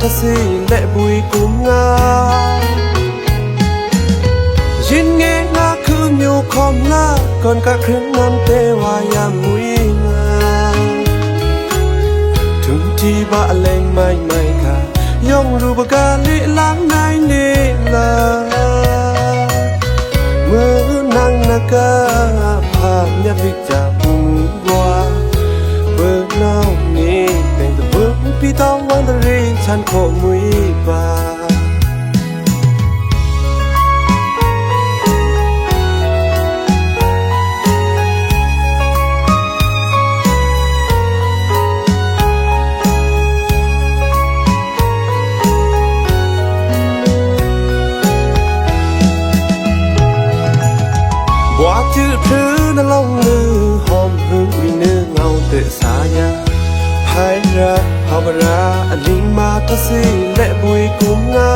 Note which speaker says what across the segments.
Speaker 1: ทศิและบุยกุมงายินเงงาคืออยู่คอมลาก่อนกะครึ่งน้ำเตวายามุยงาถึงที่บ้าแรงไม่ค่ะย่องรูปกาลิล้างในนี่ละเมื่อนั่งนักาภาพยับวิจาบุญวัวเบิกเล่านี้แต่เบิกพี่ต้องวันตรีฉันโคมุยบาบัวจืดพรื้นลงมือหอมหึงวิเนื้อเงาเตะสายาไพระฮาวราอลิงมาทศิและบุยกุมงา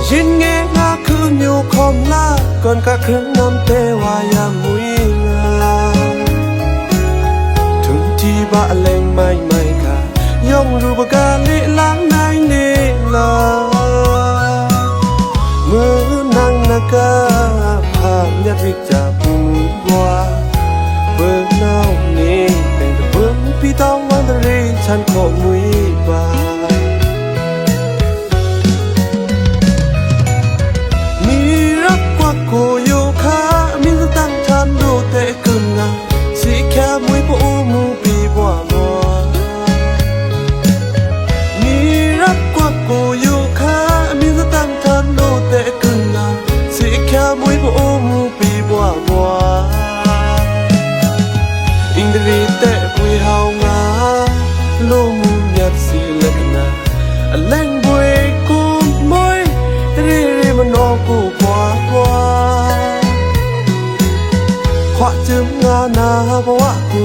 Speaker 1: ยินเงงาคืออยู่คอมลาก่อนกะครึ่งน้ำเตวายามุยงาถึงที่บ้าแรงไม่ค่ะย่องรูปกาลิล้างในนี่ละเมื่อนั่งนักาภาพยัดวิจาบุญวัวเบิกเล่านี้แต่เบิกพี่ต้องวันตรีฉันโคมุยบามีรักกว่าโกโยคามีสตังฉันดูแต่กึ่งงาสีแค่มุยปูมูปีบัวบัวมีรักกว่าโกโยคามีสตังฉันดูแต่กึ่งงาสีแค่มุยปูมูปีบัวบัวอิงดรีแต่ปุยเฮางาลูมุยัดสีเล็กนาแรงบุยกูมวยรีมันอกูกว่าขวาจึงงานาบัวกู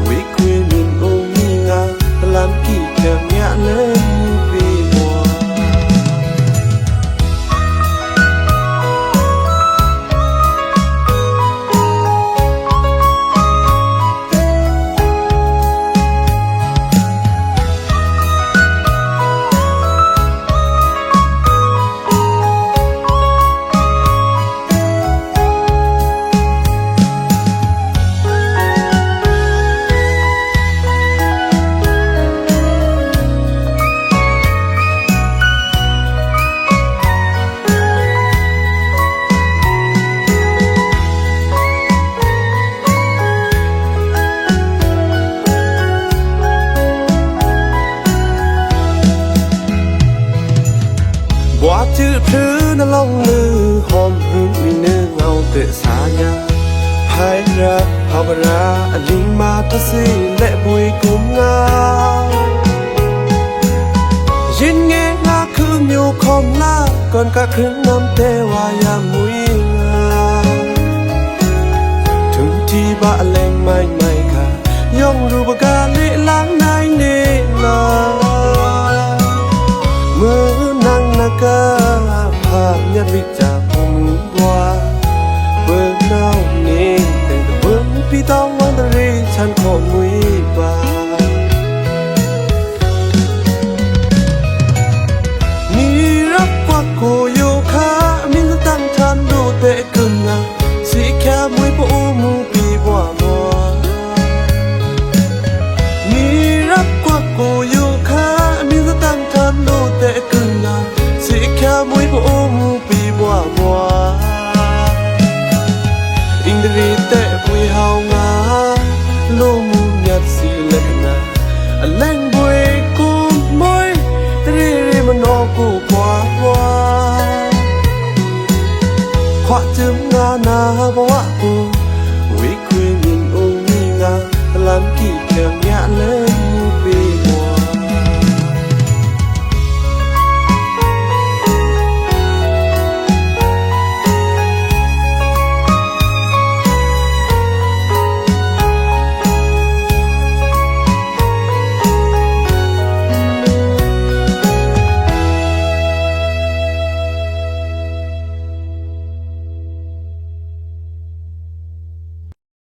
Speaker 1: วิคุยมินโอมีงาลำกี่เกิดเงี้ยเล่นปีบัวบัวจืดพรื้นลงมือหอมหึงวิเนื้อเงาเตะสายาไพระฮาวราอลิงมาทศิและบุยกุมงายินเงงาคืออยู่คอมลาก่อนกะครึ่งน้ำเตวายามุยงาถึงที่บ้าแรงไม่ค่ะย่องรูปกาลิล้างในนี่ละเมื่อนั่งนักาภาพยัดวิจา